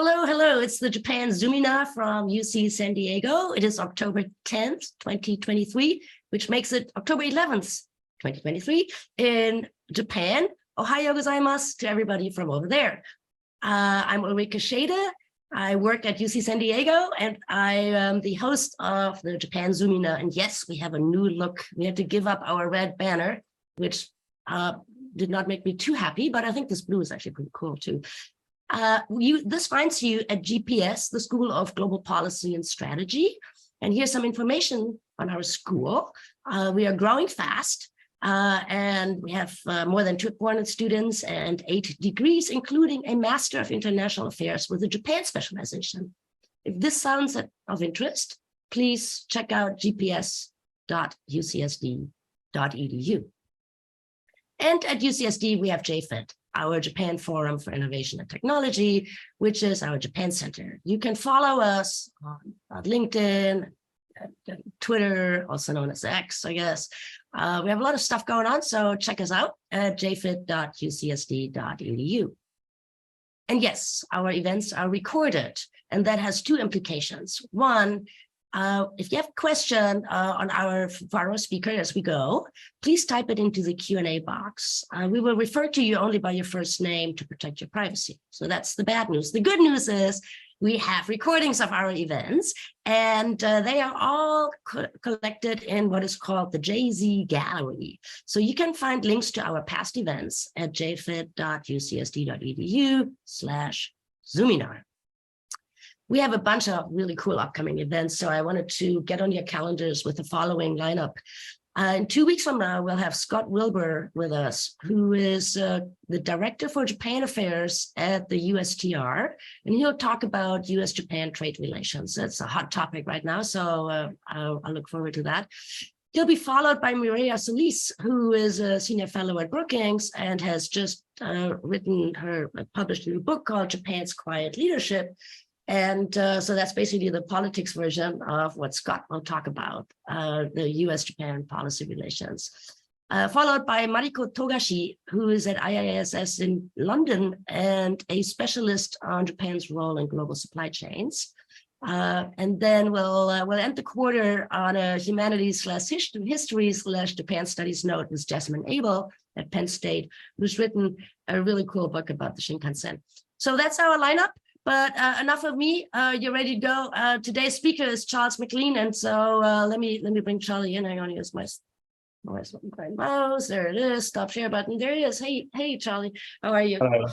Hello, hello. It's the Japan Zoomina from UC San Diego. It is October 10th, 2023, which makes it October 11th, 2023 in Japan. Ohayo gozaimasu to everybody from over there. I'm Ulrike Schaede. I work at UC San Diego, and I am the host of the Japan Zoomina. And yes, we have a new look. We had to give up our red banner, which did not make me too happy, but I think this blue is actually pretty cool too. This finds you at GPS, the School of Global Policy and Strategy. And here's some information on our school. We are growing fast, and we have more than 400 students and 8 degrees, including a Master of International Affairs with a Japan specialization. If this sounds of interest, please check out gps.ucsd.edu. And at UCSD, we have JFIT, our Japan Forum for Innovation and Technology, which is our Japan Center. You can follow us on LinkedIn, Twitter, also known as X, I guess. We have a lot of stuff going on, so check us out at jfit.ucsd.edu. And yes, our events are recorded, and that has 2 implications. One, if you have a question for our speaker as we go, please type it into the Q&A box. We will refer to you only by your first name to protect your privacy. So that's the bad news. The good news is we have recordings of our events, and they are all collected in what is called the JZ Gallery. So you can find links to our past events at jfit.ucsd.edu/Zoominar. We have a bunch of really cool upcoming events, so I wanted to get on your calendars with the following lineup. In 2 weeks from now, we'll have Scott Wilbur with us, who is the Director for Japan Affairs at the USTR, and he'll talk about US-Japan trade relations. That's a hot topic right now, so I'll look forward to that. He'll be followed by Mireya Solis, who is a senior fellow at Brookings and has just published a new book called Japan's Quiet Leadership. And so that's basically the politics version of what Scott will talk about, the US-Japan policy relations. Followed by Mariko Togashi, who is at IISS in London and a specialist on Japan's role in global supply chains. And then we'll end the quarter on a humanities/history/Japan studies note with Jasmine Abel at Penn State, who's written a really cool book about the Shinkansen. So that's our lineup. But enough of me. You're ready to go. Today's speaker is Charles McClean, and so let me bring Charlie in. Hang on, here's my mouse. There it is. Stop share button. There he is. Hey, Charlie. How are you? Hello.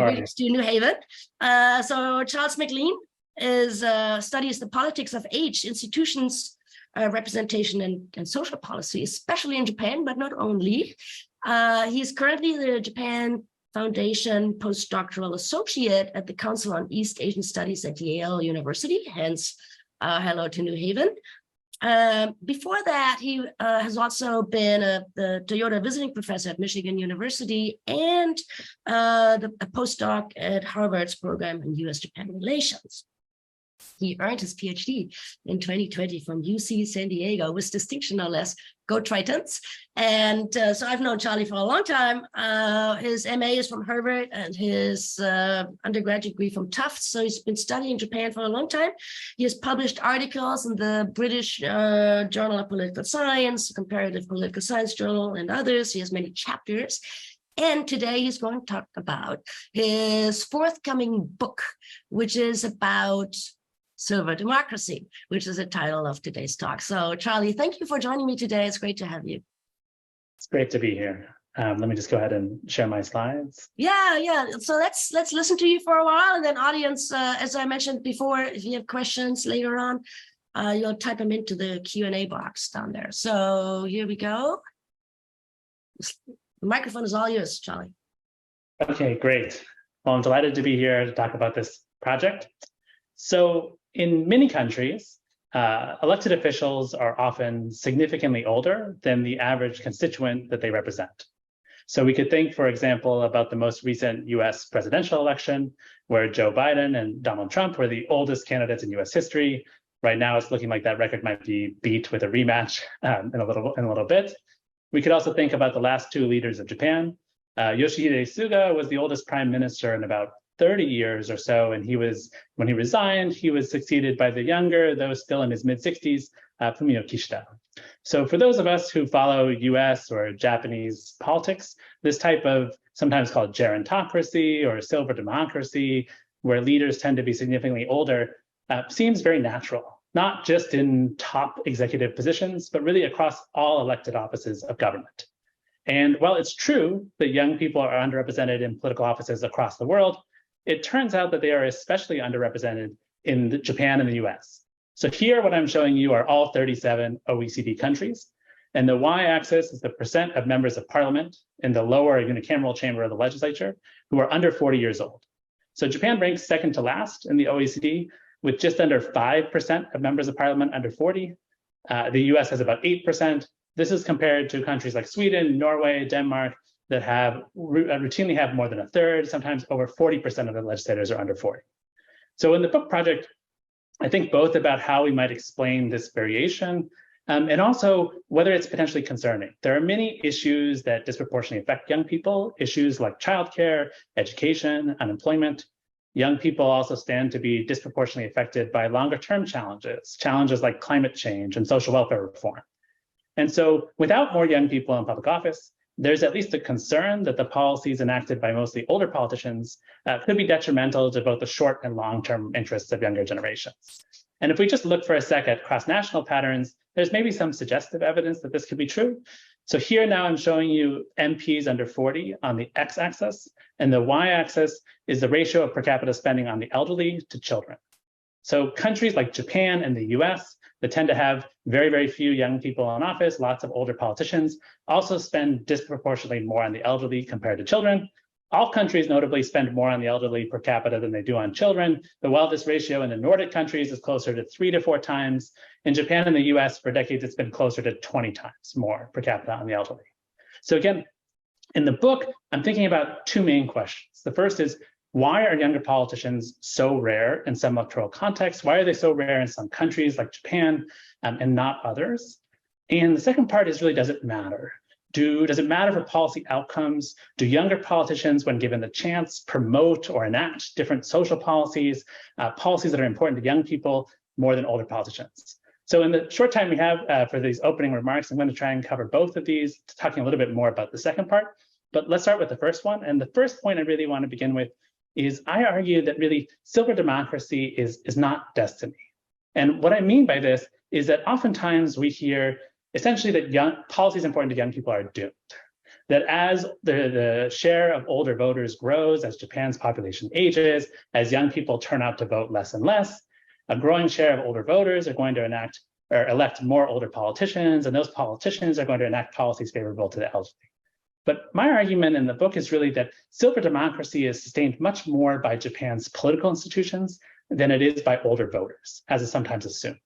Greetings to New Haven. So Charles McClean studies the politics of age, institutions, representation, and social policy, especially in Japan, but not only. He's currently the Japan Foundation Postdoctoral Associate at the Council on East Asian Studies at Yale University, hence hello to New Haven. Before that, he has also been the Toyota visiting professor at Michigan University and a postdoc at Harvard's program in US-Japan relations. He earned his PhD in 2020 from UC San Diego with distinction, no less. Go Tritons. And so I've known Charlie for a long time. His MA is from Harvard and his undergraduate degree from Tufts. So he's been studying Japan for a long time. He has published articles in the British Journal of Political Science, Comparative Political Science Journal, and others. He has many chapters. And today he's going to talk about his forthcoming book, which is about Silver Democracy, which is the title of today's talk. So Charlie, thank you for joining me today. It's great to have you. It's great to be here. Let me just go ahead and share my slides. Yeah. So let's listen to you for a while, and then audience, as I mentioned before, if you have questions later on, you'll type them into the Q&A box down there. So here we go. The microphone is all yours, Charlie. Okay, great. Well, I'm delighted to be here to talk about this project. So in many countries, elected officials are often significantly older than the average constituent that they represent. So we could think, for example, about the most recent US presidential election, where Joe Biden and Donald Trump were the oldest candidates in US history. Right now, it's looking like that record might be beat with a rematch in a little bit. We could also think about the last 2 leaders of Japan. Yoshihide Suga was the oldest prime minister in about 30 years or so. And when he resigned, he was succeeded by the younger, though still in his mid-60s, Fumio Kishida. So for those of us who follow US or Japanese politics, this type of sometimes called gerontocracy or silver democracy, where leaders tend to be significantly older, seems very natural, not just in top executive positions, but really across all elected offices of government. And while it's true that young people are underrepresented in political offices across the world, it turns out that they are especially underrepresented in Japan and the US. So here, what I'm showing you are all 37 OECD countries. And the y-axis is the percent of members of parliament in the lower unicameral chamber of the legislature who are under 40 years old. So Japan ranks second to last in the OECD with just under 5% of members of parliament under 40. The US has about 8%. This is compared to countries like Sweden, Norway, Denmark that routinely have more than a third, sometimes over 40% of the legislators are under 40. So in the book project, I think both about how we might explain this variation and also whether it's potentially concerning. There are many issues that disproportionately affect young people, issues like childcare, education, unemployment. Young people also stand to be disproportionately affected by longer-term challenges like climate change and social welfare reform. And so without more young people in public office, there's at least a concern that the policies enacted by mostly older politicians could be detrimental to both the short and long-term interests of younger generations. And if we just look for a sec at cross-national patterns, there's maybe some suggestive evidence that this could be true. So here now I'm showing you MPs under 40 on the x-axis, and the y-axis is the ratio of per capita spending on the elderly to children. So countries like Japan and the US that tend to have very, very few young people in office, lots of older politicians, also spend disproportionately more on the elderly compared to children. All countries notably spend more on the elderly per capita than they do on children, but while this ratio in the Nordic countries is closer to 3 to 4 times, in Japan and the US for decades, it's been closer to 20 times more per capita on the elderly. So again, in the book, I'm thinking about two main questions. The first is, why are younger politicians so rare in some electoral contexts? Why are they so rare in some countries like Japan and not others? And the second part is really, does it matter? Does it matter for policy outcomes? Do younger politicians, when given the chance, promote or enact different social policies, policies that are important to young people more than older politicians? So in the short time we have for these opening remarks, I'm going to try and cover both of these, talking a little bit more about the second part. But let's start with the first one. And the first point I really want to begin with is I argue that really silver democracy is not destiny. And what I mean by this is that oftentimes we hear essentially that policies important to young people are doomed. That as the share of older voters grows, as Japan's population ages, as young people turn out to vote less and less, a growing share of older voters are going to elect more older politicians, and those politicians are going to enact policies favorable to the elderly. But my argument in the book is really that silver democracy is sustained much more by Japan's political institutions than it is by older voters, as is sometimes assumed.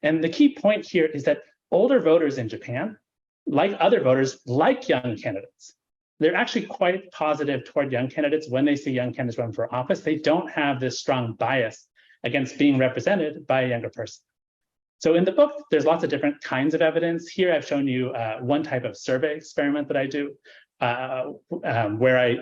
And the key point here is that older voters in Japan, like other voters, like young candidates. They're actually quite positive toward young candidates when they see young candidates run for office. They don't have this strong bias against being represented by a younger person. So in the book, there's lots of different kinds of evidence. Here I've shown you one type of survey experiment that I do, where I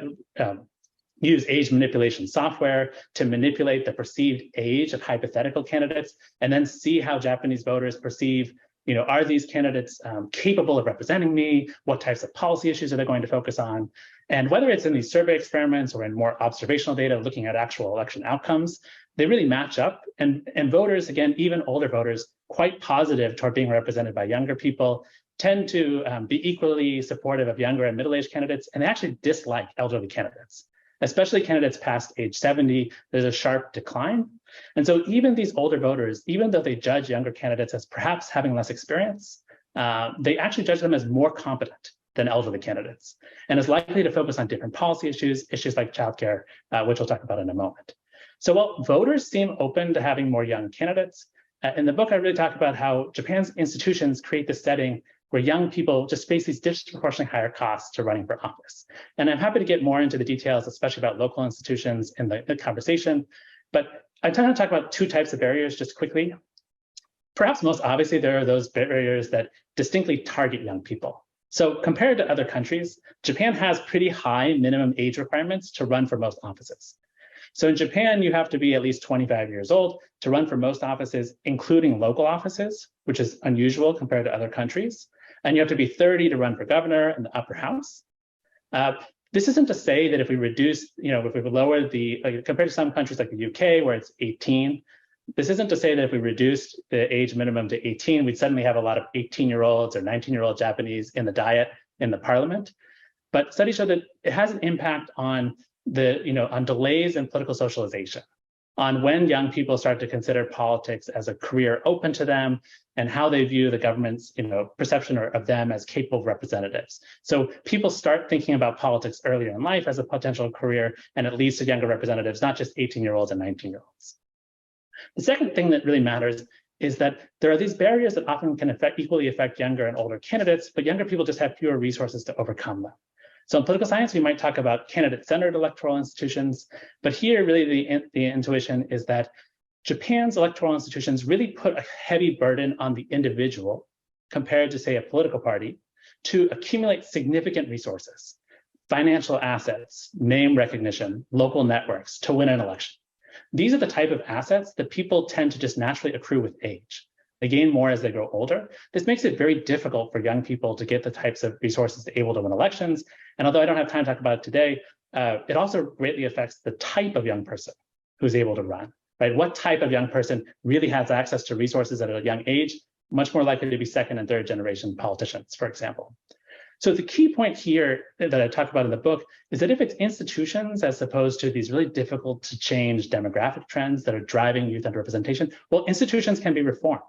use age manipulation software to manipulate the perceived age of hypothetical candidates, and then see how Japanese voters perceive, are these candidates capable of representing me? What types of policy issues are they going to focus on? And whether it's in these survey experiments or in more observational data looking at actual election outcomes, they really match up. And voters, again, even older voters, quite positive toward being represented by younger people, tend to be equally supportive of younger and middle-aged candidates, and they actually dislike elderly candidates, especially candidates past age 70. There's a sharp decline. And so even these older voters, even though they judge younger candidates as perhaps having less experience, they actually judge them as more competent than elderly candidates, and is likely to focus on different policy issues like childcare, which we'll talk about in a moment. So while voters seem open to having more young candidates, in the book, I really talk about how Japan's institutions create this setting where young people just face these disproportionately higher costs to running for office. And I'm happy to get more into the details, especially about local institutions in the conversation. But I tend to talk about two types of barriers just quickly. Perhaps most obviously, there are those barriers that distinctly target young people. So compared to other countries, Japan has pretty high minimum age requirements to run for most offices. So in Japan, you have to be at least 25 years old to run for most offices, including local offices, which is unusual compared to other countries. And you have to be 30 to run for governor in the upper house. This isn't to say that if we reduce, if we lower compared to some countries like the UK where it's 18, this isn't to say that if we reduced the age minimum to 18, we'd suddenly have a lot of 18-year-olds or 19-year-old Japanese in the Diet in the parliament. But studies show that it has an impact on on delays in political socialization, on when young people start to consider politics as a career open to them, and how they view the government's perception of them as capable representatives. So people start thinking about politics earlier in life as a potential career, and it leads to younger representatives, not just 18-year-olds and 19-year-olds. The second thing that really matters is that there are these barriers that often can equally affect younger and older candidates, but younger people just have fewer resources to overcome them. So in political science, we might talk about candidate-centered electoral institutions, but here really the intuition is that Japan's electoral institutions really put a heavy burden on the individual compared to, say, a political party to accumulate significant resources, financial assets, name recognition, local networks to win an election. These are the type of assets that people tend to just naturally accrue with age. They gain more as they grow older. This makes it very difficult for young people to get the types of resources to able to win elections. And although I don't have time to talk about it today, it also greatly affects the type of young person who's able to run, right? What type of young person really has access to resources at a young age, much more likely to be second and third generation politicians, for example. So the key point here that I talk about in the book is that if it's institutions as opposed to these really difficult to change demographic trends that are driving youth underrepresentation, well, institutions can be reformed.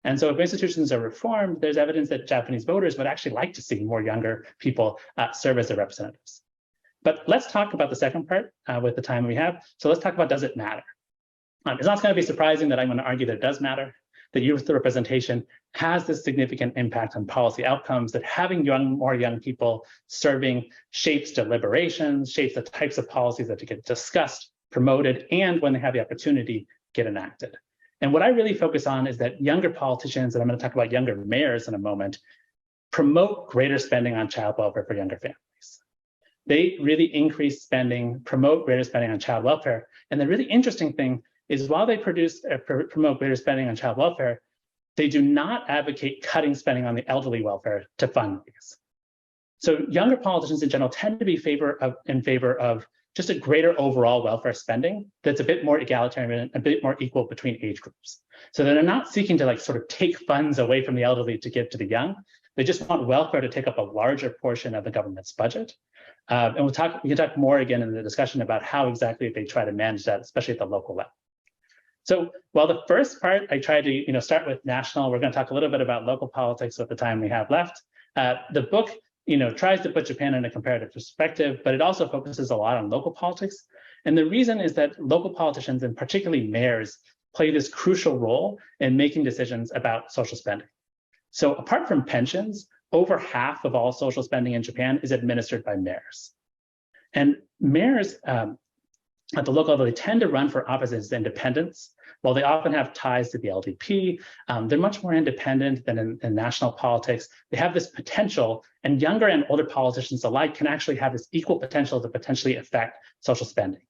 And so if institutions are reformed, there's evidence that Japanese voters would actually like to see more younger people serve as their representatives. But let's talk about the second part with the time we have. So let's talk about, does it matter? It's not going to be surprising that I'm going to argue that it does matter, that youth representation has this significant impact on policy outcomes, that having more young people serving shapes deliberations, shapes the types of policies that get discussed, promoted, and when they have the opportunity, get enacted. And what I really focus on is that younger politicians, and I'm going to talk about younger mayors in a moment, promote greater spending on child welfare for younger families. They really increase spending, promote greater spending on child welfare. And the really interesting thing is while they promote greater spending on child welfare, they do not advocate cutting spending on the elderly welfare to fund these. So younger politicians in general tend to be in favor of just a greater overall welfare spending that's a bit more egalitarian, a bit more equal between age groups. So they're not seeking to sort of take funds away from the elderly to give to the young. They just want welfare to take up a larger portion of the government's budget. And we can talk more again in the discussion about how exactly they try to manage that, especially at the local level. So while the first part, I try to start with national, we're going to talk a little bit about local politics with the time we have left. The book tries to put Japan in a comparative perspective, but it also focuses a lot on local politics. And the reason is that local politicians, and particularly mayors, play this crucial role in making decisions about social spending. So apart from pensions, over half of all social spending in Japan is administered by mayors. And mayors at the local level, they tend to run for office as independents. While they often have ties to the LDP, they're much more independent than in national politics. They have this potential, and younger and older politicians alike can actually have this equal potential to potentially affect social spending.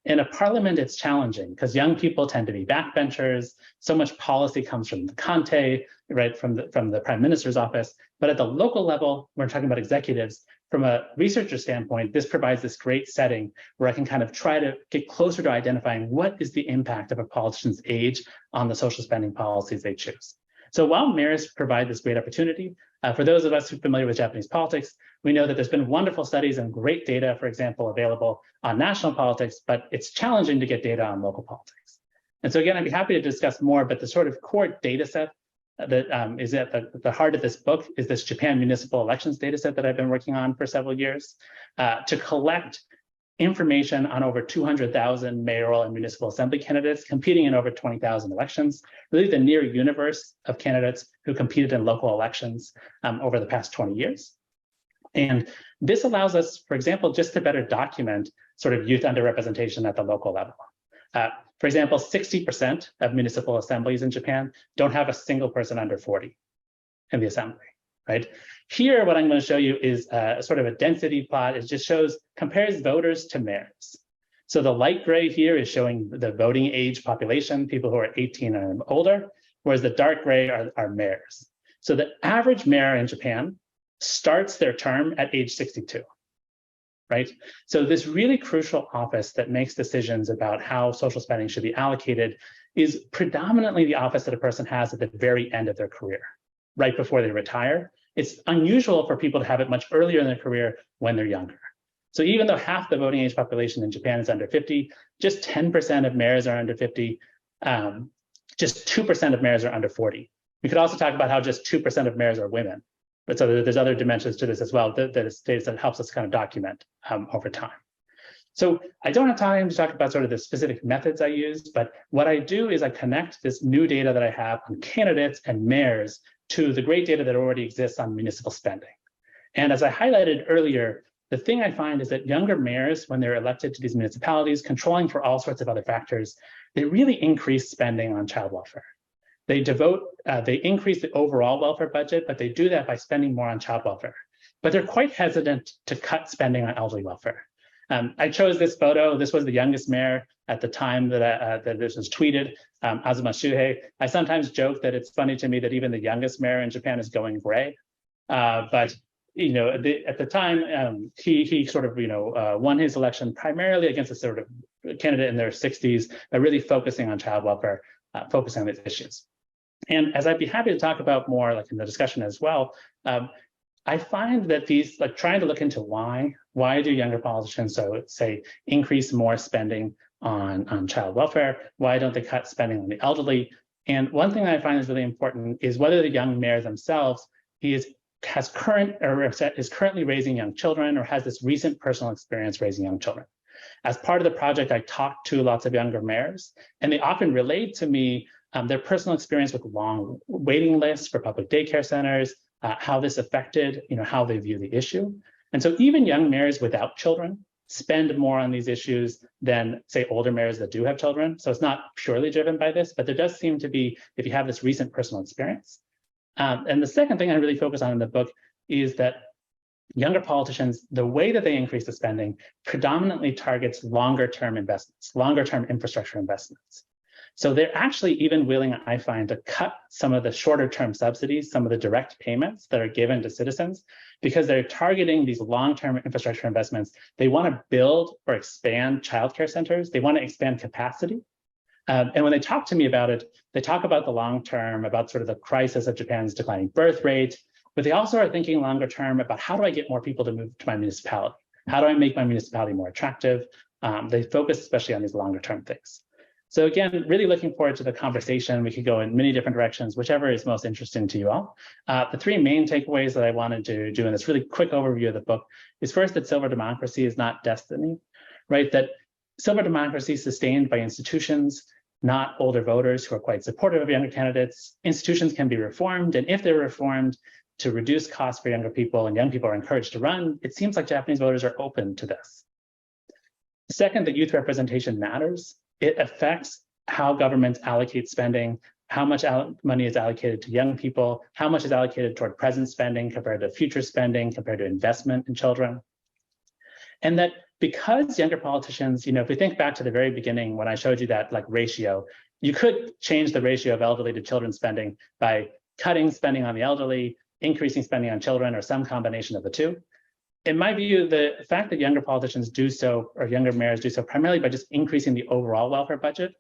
In a parliament, it's challenging because young people tend to be backbenchers. So much policy comes from the Kante, right, from the prime minister's office. But at the local level, we're talking about executives. From a researcher standpoint, this provides this great setting where I can kind of try to get closer to identifying what is the impact of a politician's age on the social spending policies they choose. So while mayors provide this great opportunity, for those of us who are familiar with Japanese politics, we know that there's been wonderful studies and great data, for example, available on national politics, but it's challenging to get data on local politics. And so again, I'd be happy to discuss more, but the sort of core data set that is at the heart of this book is this Japan municipal elections data set that I've been working on for several years to collect information on over 200,000 mayoral and municipal assembly candidates competing in over 20,000 elections, really the near universe of candidates who competed in local elections over the past 20 years. And this allows us, for example, just to better document sort of youth underrepresentation at the local level. For example, 60% of municipal assemblies in Japan don't have a single person under 40 in the assembly, right? Here, what I'm going to show you is sort of a density plot. It just compares voters to mayors. So the light gray here is showing the voting age population, people who are 18 and older, whereas the dark gray are mayors. So the average mayor in Japan starts their term at age 62, right? So this really crucial office that makes decisions about how social spending should be allocated is predominantly the office that a person has at the very end of their career, right before they retire. It's unusual for people to have it much earlier in their career when they're younger. So even though half the voting age population in Japan is under 50, just 10% of mayors are under 50, just 2% of mayors are under 40. We could also talk about how just 2% of mayors are women. But so there's other dimensions to this as well that helps us kind of document over time. So I don't have time to talk about sort of the specific methods I use, but what I do is I connect this new data that I have on candidates and mayors to the great data that already exists on municipal spending. And as I highlighted earlier, the thing I find is that younger mayors, when they're elected to these municipalities, controlling for all sorts of other factors, they really increase spending on child welfare. They increase the overall welfare budget, but they do that by spending more on child welfare. But they're quite hesitant to cut spending on elderly welfare. I chose this photo. This was the youngest mayor at the time that this was tweeted, Azuma Shuhei. I sometimes joke that it's funny to me that even the youngest mayor in Japan is going gray. But you know, at the time, he sort of, won his election primarily against a sort of candidate in their 60s, by really focusing on child welfare, focusing on these issues. And as I'd be happy to talk about more, like in the discussion as well, I find that these, like trying to look into why do younger politicians, so say, increase more spending on child welfare? Why don't they cut spending on the elderly? And one thing that I find is really important is whether the young mayor themselves is currently raising young children or has this recent personal experience raising young children. As part of the project, I talked to lots of younger mayors, and they often relate to me their personal experience with long waiting lists for public daycare centers, how this affected, how they view the issue. And so even young mayors without children spend more on these issues than, say, older mayors that do have children. So it's not purely driven by this, but there does seem to be, if you have this recent personal experience. And the second thing I really focus on in the book is that younger politicians, the way that they increase the spending predominantly targets longer-term investments, longer-term infrastructure investments. So they're actually even willing, I find, to cut some of the shorter-term subsidies, some of the direct payments that are given to citizens, because they're targeting these long-term infrastructure investments. They want to build or expand childcare centers. They want to expand capacity. And when they talk to me about it, they talk about the long term, about sort of the crisis of Japan's declining birth rate, but they also are thinking longer term about how do I get more people to move to my municipality? How do I make my municipality more attractive? They focus especially on these longer term things. So again, really looking forward to the conversation. We could go in many different directions, whichever is most interesting to you all. The three main takeaways that I wanted to do in this really quick overview of the book is first that silver democracy is not destiny, right? That silver democracy is sustained by institutions, not older voters who are quite supportive of younger candidates. Institutions can be reformed, and if they're reformed to reduce costs for younger people and young people are encouraged to run, it seems like Japanese voters are open to this. Second, that youth representation matters. It affects how governments allocate spending, how much money is allocated to young people, how much is allocated toward present spending compared to future spending, compared to investment in children. And that because younger politicians, if we think back to the very beginning when I showed you that ratio, you could change the ratio of elderly to children spending by cutting spending on the elderly, increasing spending on children, or some combination of the two. In my view, the fact that younger politicians do so, or younger mayors do so primarily by just increasing the overall welfare budget,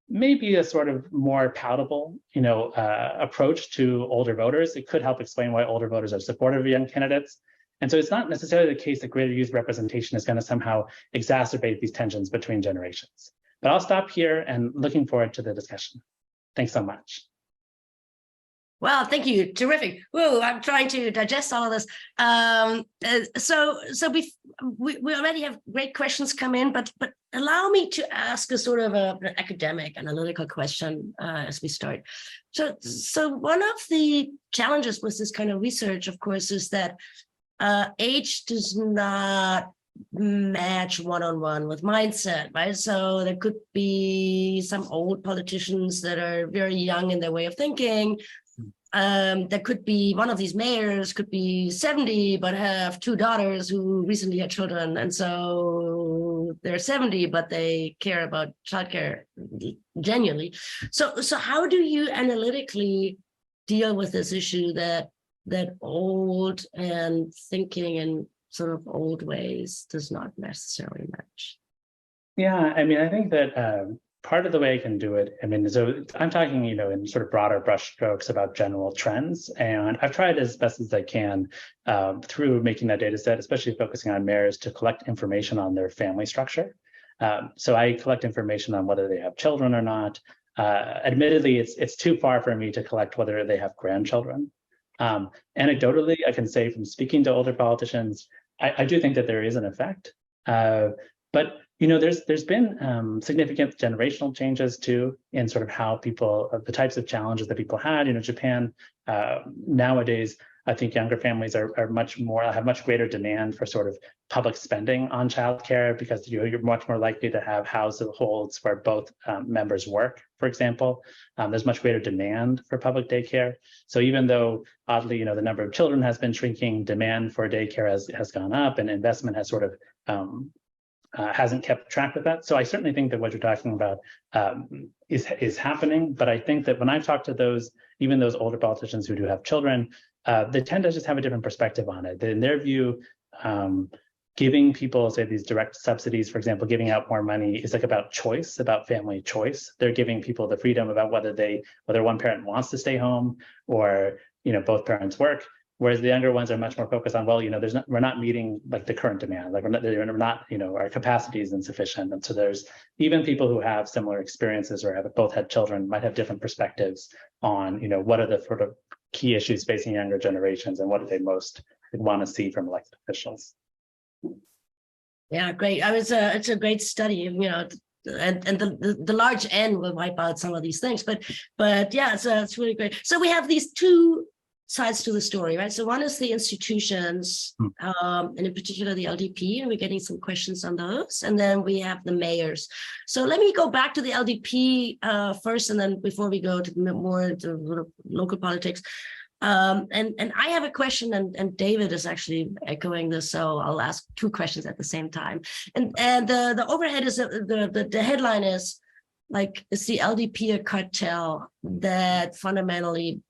may be a sort of more palatable, approach to older voters. It could help explain why older voters are supportive of young candidates. And so it's not necessarily the case that greater youth representation is going to somehow exacerbate these tensions between generations. But I'll stop here and looking forward to the discussion. Thanks so much. Wow, thank you. Terrific. Whoa, I'm trying to digest all of this. So we already have great questions come in, but allow me to ask a sort of an academic, analytical question as we start. So one of the challenges with this kind of research, of course, is that age does not match one-on-one with mindset, right? So there could be some old politicians that are very young in their way of thinking, there could be one of these mayors could be 70, but have two daughters who recently had children. And so they're 70, but they care about childcare genuinely. So how do you analytically deal with this issue that old and thinking in sort of old ways does not necessarily match? Yeah, I mean, I think that part of the way I can do it, I mean, so I'm talking, in sort of broader brushstrokes about general trends, and I've tried as best as I can through making that data set, especially focusing on mayors, to collect information on their family structure. So I collect information on whether they have children or not. Admittedly, it's too far for me to collect whether they have grandchildren. Anecdotally, I can say from speaking to older politicians, I do think that there is an effect. But there's been significant generational changes too in sort of how people, the types of challenges that people had. Japan nowadays, I think younger families are much more, have much greater demand for sort of public spending on childcare, because you're much more likely to have households where both members work, for example. There's much greater demand for public daycare. So even though oddly, the number of children has been shrinking, demand for daycare has gone up, and investment has sort of hasn't kept track with that. So I certainly think that what you're talking about is happening. But I think that when I've talked to even those older politicians who do have children, they tend to just have a different perspective on it. In their view, giving people, say, these direct subsidies, for example, giving out more money is like about choice, about family choice. They're giving people the freedom about whether one parent wants to stay home or both parents work. Whereas the younger ones are much more focused on, well, we're not meeting like the current demand, like we're not, our capacity is insufficient. And so there's even people who have similar experiences or have both had children might have different perspectives on, what are the sort of key issues facing younger generations and what do they most want to see from elected officials. Yeah, great. It's a great study, and the large N will wipe out some of these things, but yeah, it's really great. So we have these two sides to the story, right? So one is the institutions, and in particular the LDP, and we're getting some questions on those. And then we have the mayors. So let me go back to the LDP first, and then before we go to more into local politics. And I have a question, and David is actually echoing this, so I'll ask two questions at the same time. And the overhead is the headline is like, is the LDP a cartel that fundamentally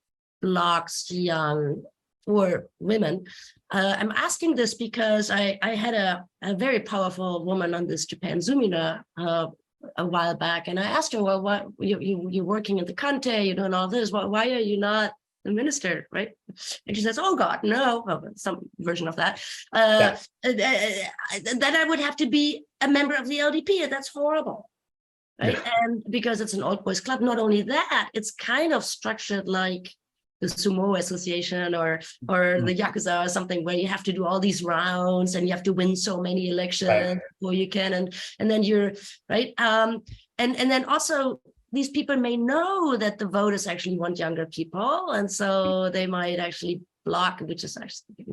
blocks young or women? I'm asking this because I had a very powerful woman on this Japan Zoomina a while back, and I asked her, well, what you're working in the Kante, you're doing all this, why are you not the minister, right? And she says, oh God, no, well, some version of that. Then I would have to be a member of the LDP, and that's horrible. Right? Yeah. And because it's an old boys club, not only that, it's kind of structured like the Sumo Association or the Yakuza or something, where you have to do all these rounds and you have to win so many elections before you can, and then you're right. And then also these people may know that the voters actually want younger people, and so they might actually block, which is actually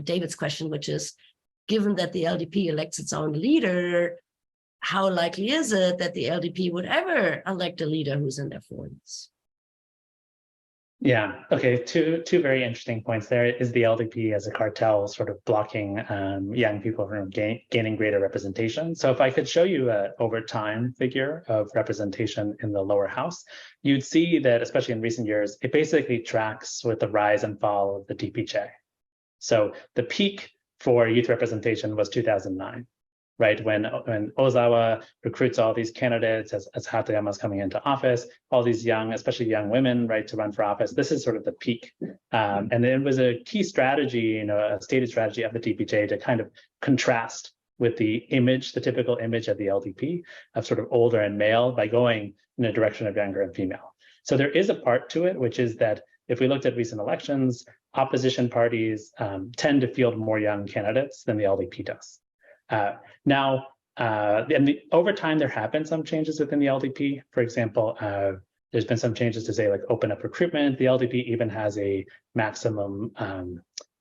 David's question, which is, given that the LDP elects its own leader, how likely is it that the LDP would ever elect a leader who's in their 40s? Yeah, okay, two very interesting points there. Is the LDP as a cartel sort of blocking young people from gaining greater representation? So if I could show you an over time figure of representation in the lower house, you'd see that, especially in recent years, it basically tracks with the rise and fall of the DPJ. So the peak for youth representation was 2009. Right, when Ozawa recruits all these candidates as Hatayama's coming into office, all these young, especially young women, right, to run for office. This is sort of the peak. And it was a key strategy, a stated strategy of the DPJ to kind of contrast with the image, the typical image of the LDP of sort of older and male, by going in the direction of younger and female. So there is a part to it, which is that if we looked at recent elections, opposition parties tend to field more young candidates than the LDP does. Over time, there have been some changes within the LDP. For example, there's been some changes to say, like, open up recruitment. The LDP even has a maximum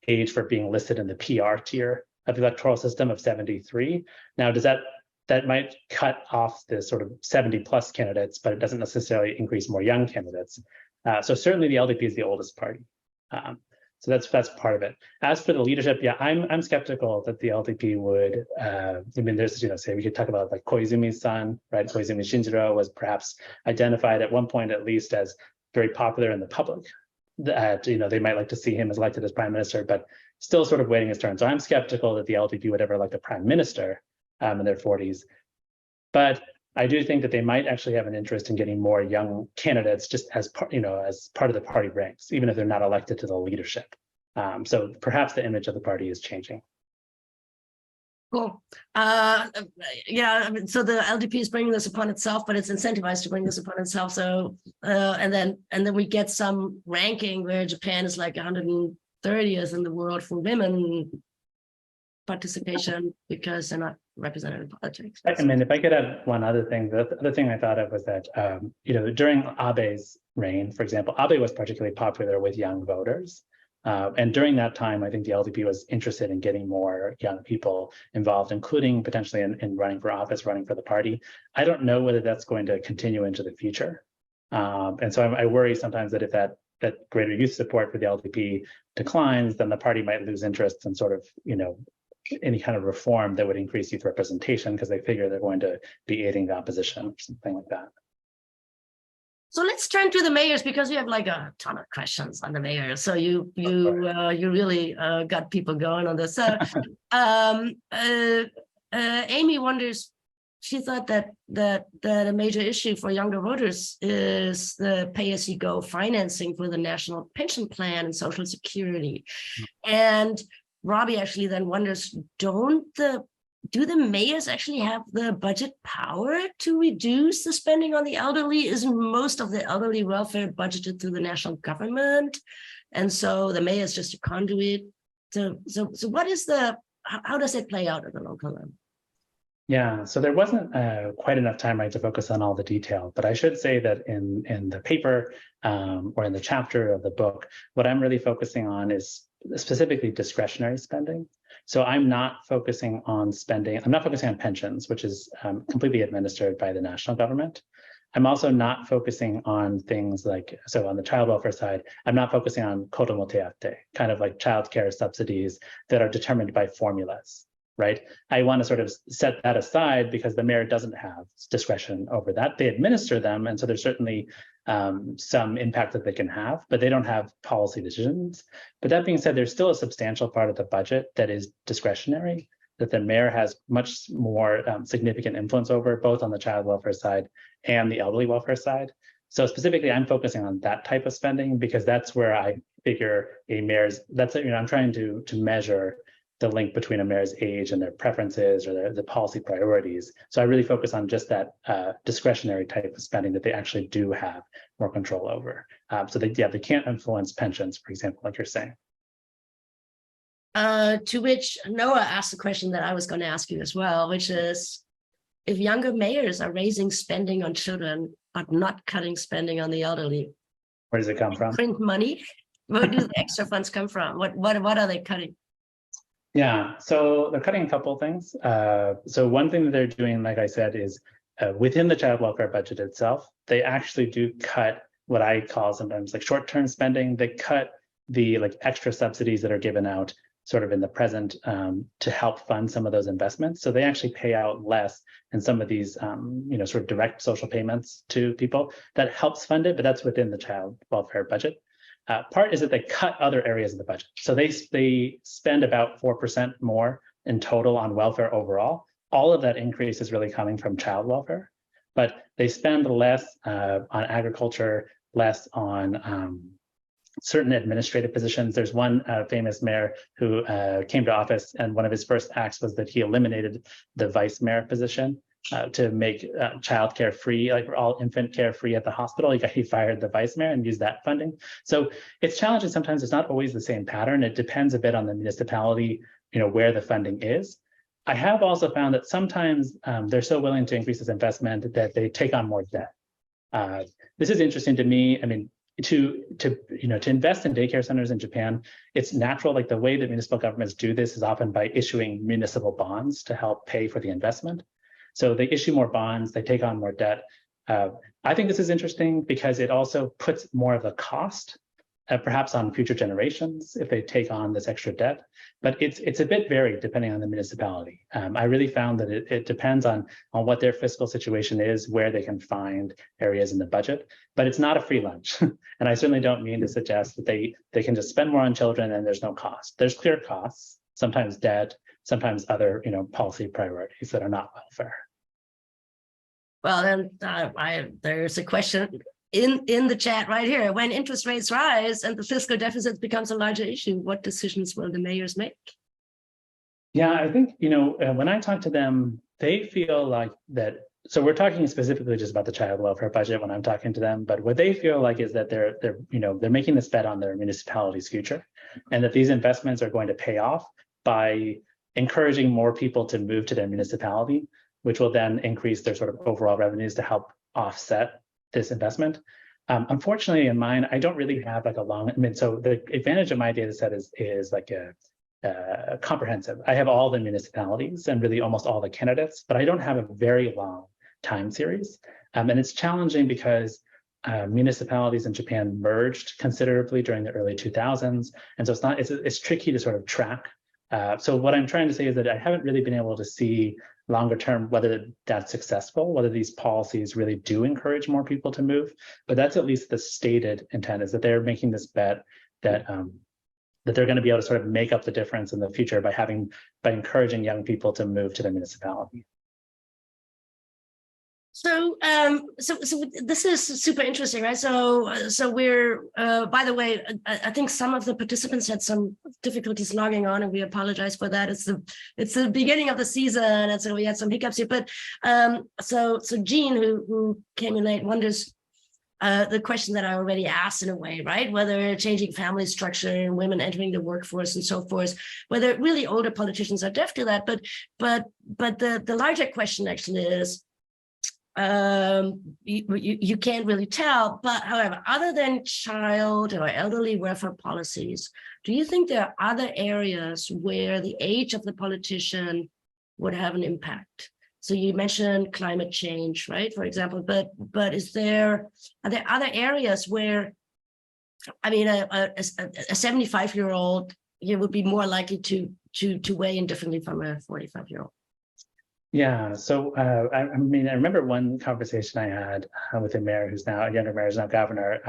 age for being listed in the PR tier of the electoral system of 73. Now, that might cut off the sort of 70 plus candidates, but it doesn't necessarily increase more young candidates. So certainly the LDP is the oldest party. So that's part of it. As for the leadership, yeah, I'm skeptical that the LDP would. I mean, there's say we could talk about like Koizumi's son, right? Koizumi Shinjiro was perhaps identified at one point at least as very popular in the public. That they might like to see him as elected as prime minister, but still sort of waiting his turn. So I'm skeptical that the LDP would ever elect a prime minister in their 40s. But I do think that they might actually have an interest in getting more young candidates, just as as part of the party ranks, even if they're not elected to the leadership. So perhaps the image of the party is changing. Cool. Yeah. I mean, so the LDP is bringing this upon itself, but it's incentivized to bring this upon itself. So and then we get some ranking where Japan is like 130th in the world for women participation because they're not represented in politics. I mean, if I could add one other thing, the other thing I thought of was that, during Abe's reign, for example, Abe was particularly popular with young voters. And during that time, I think the LDP was interested in getting more young people involved, including potentially in running for office, running for the party. I don't know whether that's going to continue into the future. And so I worry sometimes that if that greater youth support for the LDP declines, then the party might lose interest in sort of, any kind of reform that would increase youth representation because they figure they're going to be aiding the opposition or something like that. So let's turn to the mayors because we have like a ton of questions on the mayors. So you really got people going on this. So Amy wonders. She thought that a major issue for younger voters is the pay-as-you-go financing for the national pension plan and Social Security, and Robbie actually then wonders, do the mayors actually have the budget power to reduce the spending on the elderly? Isn't most of the elderly welfare budgeted through the national government? And so the mayor is just a conduit. So what is how does it play out at the local level? Yeah, so there wasn't quite enough time to focus on all the detail, but I should say that in the paper or in the chapter of the book, what I'm really focusing on is specifically discretionary spending. So I'm not focusing on pensions, which is completely administered by the national government. I'm also not focusing on things like, so on the child welfare side, I'm not focusing on kodomo teate, kind of like childcare subsidies that are determined by formulas, right? I want to sort of set that aside because the mayor doesn't have discretion over that. They administer them, and so there's certainly some impact that they can have, but they don't have policy decisions. But that being said, there's still a substantial part of the budget that is discretionary, that the mayor has much more significant influence over, both on the child welfare side and the elderly welfare side. So specifically, I'm focusing on that type of spending because that's where I figure a mayor's, I'm trying to measure the link between a mayor's age and their preferences or the policy priorities. So I really focus on just that discretionary type of spending that they actually do have more control over. So they can't influence pensions, for example, like you're saying. To which Noah asked the question that I was going to ask you as well, which is, if younger mayors are raising spending on children but not cutting spending on the elderly, where does it come from? Print money. Where do the extra funds come from? What are they cutting? Yeah, so they're cutting a couple of things. So one thing that they're doing, like I said, is within the child welfare budget itself, they actually do cut what I call sometimes like short-term spending. They cut the like extra subsidies that are given out sort of in the present to help fund some of those investments. So they actually pay out less in some of these, sort of direct social payments to people. That helps fund it, but that's within the child welfare budget. Part is that they cut other areas of the budget. So they spend about 4% more in total on welfare overall. All of that increase is really coming from child welfare, but they spend less on agriculture, less on certain administrative positions. There's one famous mayor who came to office, and one of his first acts was that he eliminated the vice mayor position to make childcare free, like all infant care free at the hospital. He fired the vice mayor and used that funding. So it's challenging sometimes. It's not always the same pattern. It depends a bit on the municipality, where the funding is. I have also found that sometimes they're so willing to increase this investment that they take on more debt. This is interesting to me. I mean, to invest in daycare centers in Japan, it's natural. Like the way that municipal governments do this is often by issuing municipal bonds to help pay for the investment. So they issue more bonds, they take on more debt. I think this is interesting because it also puts more of the cost perhaps on future generations if they take on this extra debt. But it's a bit varied depending on the municipality. I really found that it depends on what their fiscal situation is, where they can find areas in the budget, but it's not a free lunch. And I certainly don't mean to suggest that they can just spend more on children and there's no cost. There's clear costs, sometimes debt, sometimes other policy priorities that are not welfare. Well, then there's a question in the chat right here. When interest rates rise and the fiscal deficit becomes a larger issue, what decisions will the mayors make? Yeah, I think, when I talk to them, they feel like that. So we're talking specifically just about the child welfare budget when I'm talking to them, but what they feel like is that they're making this bet on their municipality's future, and that these investments are going to pay off by encouraging more people to move to their municipality, which will then increase their sort of overall revenues to help offset this investment. Unfortunately, in mine, I don't really have like a long. So the advantage of my data set is like a comprehensive. I have all the municipalities and really almost all the candidates, but I don't have a very long time series. And it's challenging because municipalities in Japan merged considerably during the early 2000s. And so it's tricky to sort of track. So what I'm trying to say is that I haven't really been able to see longer term whether that's successful, whether these policies really do encourage more people to move. But that's at least the stated intent, is that they're making this bet that that they're going to be able to sort of make up the difference in the future by encouraging young people to move to the municipality. So, so this is super interesting, right? So we're, by the way, I think some of the participants had some difficulties logging on, and we apologize for that. It's the beginning of the season, and so we had some hiccups here. But so Jean, who came in late, wonders the question that I already asked in a way, right? Whether changing family structure and women entering the workforce and so forth, whether really older politicians are deaf to that. But the larger question actually is, you can't really tell, but however, other than child or elderly welfare policies, do you think there are other areas where the age of the politician would have an impact? So you mentioned climate change, right, for example, but are there other areas where, I mean, a 75-year-old would be more likely to weigh in differently from a 45-year-old? Yeah, so I remember one conversation I had with a mayor who's now a younger mayor, who's now governor,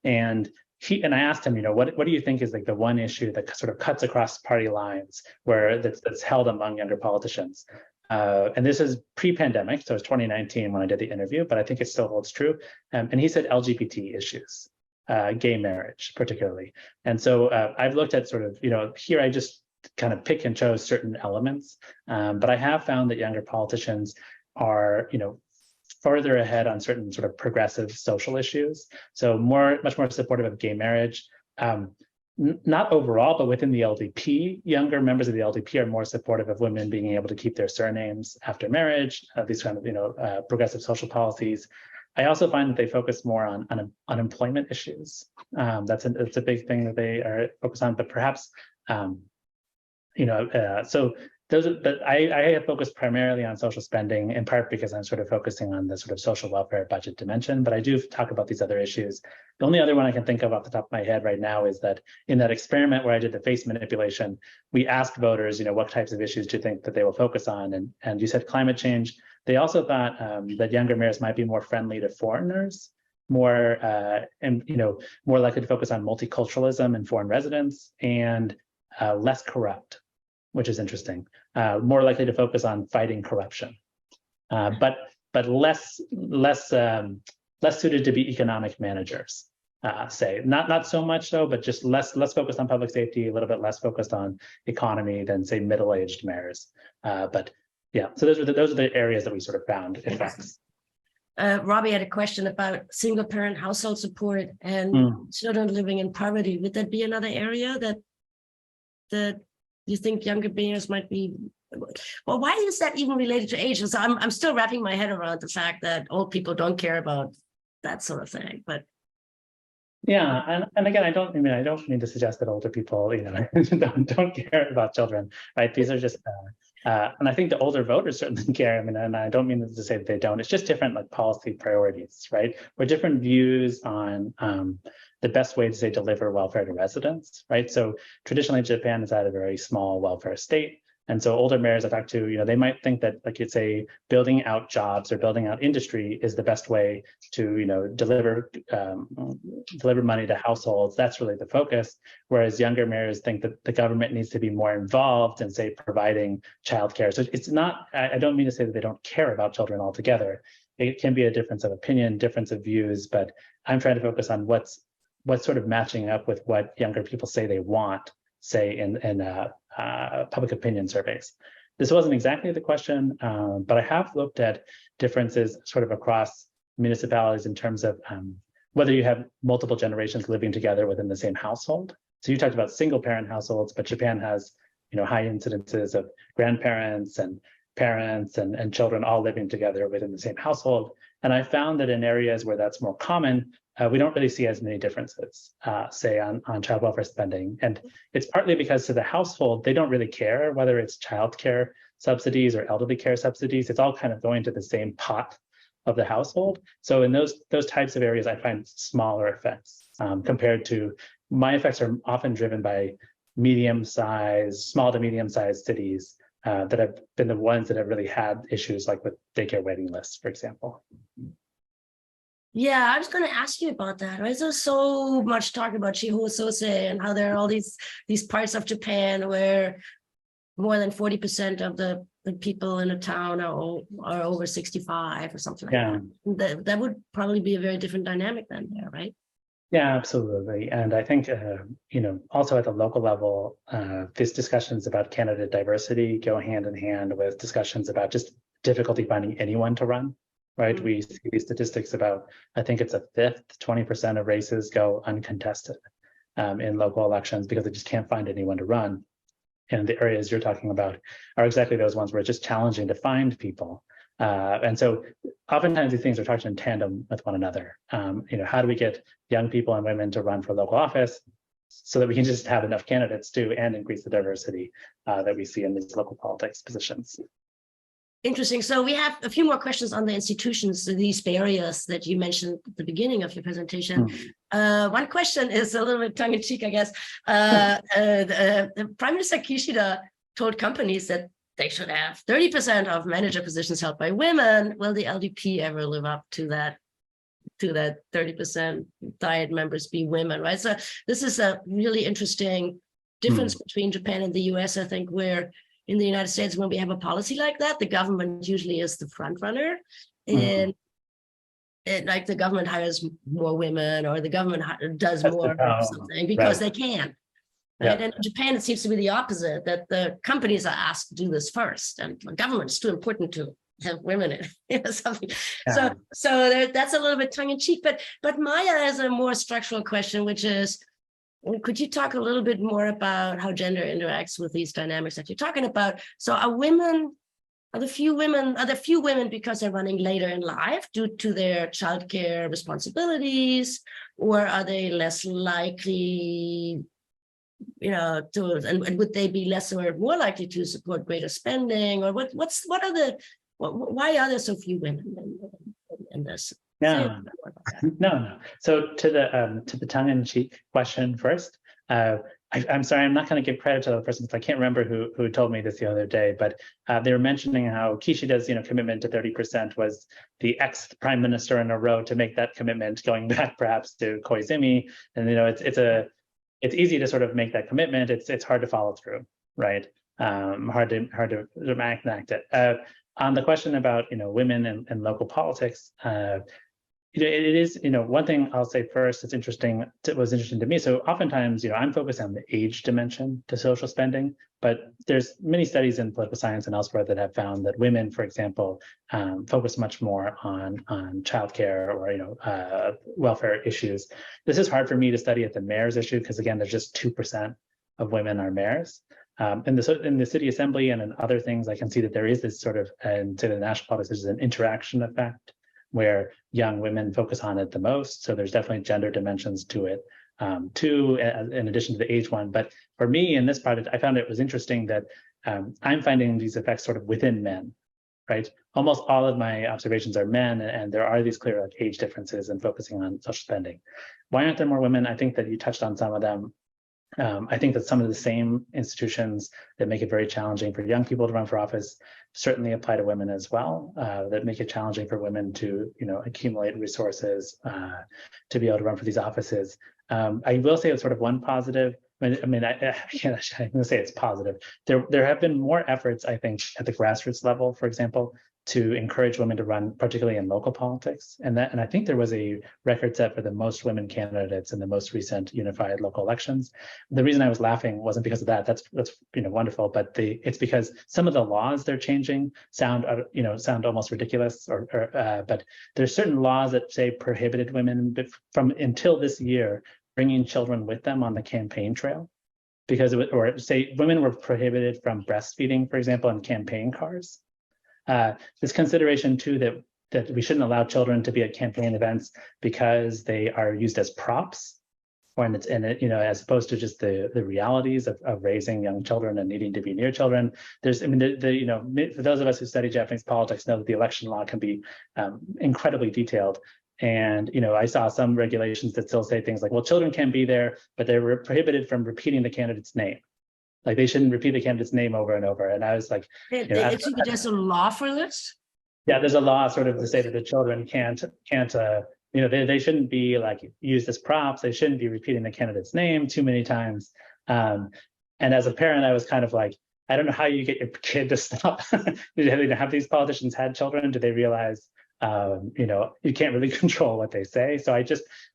and I asked him, what do you think is like the one issue that sort of cuts across party lines that's held among younger politicians? And this is pre-pandemic, so it's 2019 when I did the interview, but I think it still holds true. And he said LGBT issues, gay marriage particularly. And so I've looked at sort of, here I just kind of pick and chose certain elements, but I have found that younger politicians are, further ahead on certain sort of progressive social issues. So much more supportive of gay marriage. Not overall, but within the LDP, younger members of the LDP are more supportive of women being able to keep their surnames after marriage. These kind of, progressive social policies. I also find that they focus more on unemployment issues. That's a big thing that they are focused on, but perhaps. So but I have focused primarily on social spending, in part because I'm sort of focusing on the sort of social welfare budget dimension, but I do talk about these other issues. The only other one I can think of off the top of my head right now is that in that experiment where I did the face manipulation, we asked voters, what types of issues do you think that they will focus on? And you said climate change. They also thought that younger mayors might be more friendly to foreigners, more likely to focus on multiculturalism and foreign residents, and less corrupt, which is interesting. More likely to focus on fighting corruption, but less suited to be economic managers. Say not so much so, but just less focused on public safety, a little bit less focused on economy than say middle-aged mayors. But yeah, so those are the areas that we sort of found effects. Robbie had a question about single-parent household support and children living in poverty. Would that be another area that you think younger mayors might be? Well, why is that even related to age? So I'm still wrapping my head around the fact that old people don't care about that sort of thing. But yeah, and again, I don't mean to suggest that older people, don't care about children, right? These are just And I think the older voters certainly care. I mean, and I don't mean to say that they don't. It's just different like policy priorities, right? Or different views on the best way to say deliver welfare to residents, right? So traditionally, Japan has had a very small welfare state. And so older mayors I talk to, they might think that, like you'd say, building out jobs or building out industry is the best way to, deliver money to households. That's really the focus. Whereas younger mayors think that the government needs to be more involved in, say, providing childcare. So it's not, I don't mean to say that they don't care about children altogether. It can be a difference of opinion, difference of views, but I'm trying to focus on what's sort of matching up with what younger people say they want, say in public opinion surveys. This wasn't exactly the question, but I have looked at differences sort of across municipalities in terms of whether you have multiple generations living together within the same household. So you talked about single parent households, but Japan has high incidences of grandparents and parents and children all living together within the same household. And I found that in areas where that's more common, we don't really see as many differences, say, on child welfare spending. And it's partly because to the household, they don't really care whether it's childcare subsidies or elderly care subsidies. It's all kind of going to the same pot of the household. So in those types of areas, I find smaller effects compared to my effects are often driven by small to medium-sized cities that have been the ones that have really had issues like with daycare waiting lists, for example. Yeah, I was going to ask you about that, right? There's so much talk about Shiho and how there are all these parts of Japan where more than 40% of the people in a town are over 65 or something like that. That would probably be a very different dynamic than there, right? Yeah, absolutely. And I think, also at the local level, these discussions about candidate diversity go hand in hand with discussions about just difficulty finding anyone to run. Right, we see these statistics about, I think it's a fifth, 20% of races go uncontested in local elections because they just can't find anyone to run. And the areas you're talking about are exactly those ones where it's just challenging to find people. And so oftentimes these things are talked in tandem with one another. How do we get young people and women to run for local office so that we can just have enough candidates too and increase the diversity that we see in these local politics positions? Interesting. So we have a few more questions on the institutions, these barriers that you mentioned at the beginning of your presentation. One question is a little bit tongue-in-cheek, I guess. The Prime Minister Kishida told companies that they should have 30% of manager positions held by women. Will the LDP ever live up to that 30% diet members be women, right? So this is a really interesting difference between Japan and the US, I think, where in the United States, when we have a policy like that, the government usually is the front runner, and like the government hires more women or the government does more of something because they can. Right? And in Japan, it seems to be the opposite, that the companies are asked to do this first, and the government's too important to have women in something. So that's a little bit tongue in cheek. But Maya has a more structural question, which is, could you talk a little bit more about how gender interacts with these dynamics that you're talking about? So are there few women because they're running later in life due to their childcare responsibilities, or are they less likely, and would they be less or more likely to support greater spending, or why are there so few women in this? No. So to the tongue-in-cheek question first, I'm sorry, I'm not going to give credit to the person because I can't remember who told me this the other day, but they were mentioning how Kishida's commitment to 30% was the ex-prime minister in a row to make that commitment, going back perhaps to Koizumi, and it's easy to sort of make that commitment. It's hard to follow through, right? Hard to enact it. On the question about women and local politics. It is, one thing I'll say first, was interesting to me. So oftentimes, I'm focused on the age dimension to social spending, but there's many studies in political science and elsewhere that have found that women, for example, focus much more on childcare or, welfare issues. This is hard for me to study at the mayor's issue because, again, there's just 2% of women are mayors. In the city assembly and in other things, I can see that there is this sort of, and to the national politics, there's an interaction effect where young women focus on it the most. So there's definitely gender dimensions to it too, in addition to the age one. But for me in this project, I found it was interesting that I'm finding these effects sort of within men, right? Almost all of my observations are men, and there are these clear age differences in focusing on social spending. Why aren't there more women? I think that you touched on some of them. I think that some of the same institutions that make it very challenging for young people to run for office certainly apply to women as well, that make it challenging for women to, accumulate resources to be able to run for these offices. I will say it's sort of one positive. I'm going to say it's positive. There have been more efforts, I think, at the grassroots level, for example, to encourage women to run, particularly in local politics. And I think there was a record set for the most women candidates in the most recent unified local elections. The reason I was laughing wasn't because of that. That's wonderful, but it's because some of the laws they're changing sound almost ridiculous. But there's certain laws that say prohibited women from until this year bringing children with them on the campaign trail, because say women were prohibited from breastfeeding, for example, in campaign cars. This consideration too that we shouldn't allow children to be at campaign events because they are used as props, as opposed to just the realities of raising young children and needing to be near children. For those of us who study Japanese politics know that the election law can be incredibly detailed. And I saw some regulations that still say things like, well, children can be there, but they were prohibited from repeating the candidate's name. Like they shouldn't repeat the candidate's name over and over. And I was like, there's a law for this? Yeah, there's a law sort of to say that the children can't they shouldn't be like used as props. They shouldn't be repeating the candidate's name too many times. And as a parent, I was kind of like, I don't know how you get your kid to stop. Have these politicians had children? Do they realize you can't really control what they say? So